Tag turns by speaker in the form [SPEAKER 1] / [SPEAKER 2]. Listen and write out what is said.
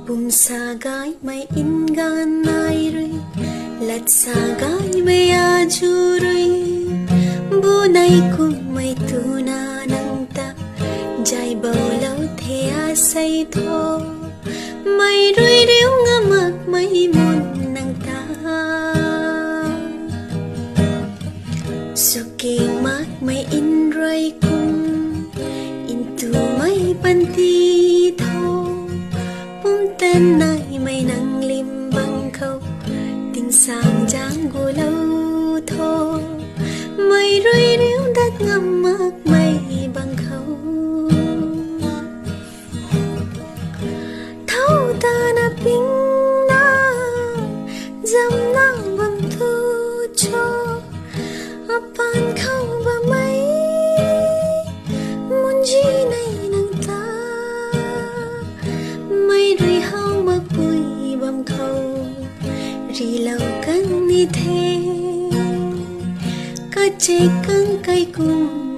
[SPEAKER 1] bum sa gai mai in gan nai rui lat sa gai mai a ju rui bu nai kum mai tu na nang ta jai bao lâu the a say tho mai rui riu nga mak mai mon nang ta so king mak mai in roi kum in tu mai pan ti tho bum ten nai mai nang lim bang khâu tình sang jang gu lâu tho mai rui riu dat ngam mak mai bang khâu thâu ta na ping na jam na bam thu cho apan khâu ba mai mun ji nai nang ta mai rui hau mak pui bam khâu ri lau kan ni the ka che kang kai kum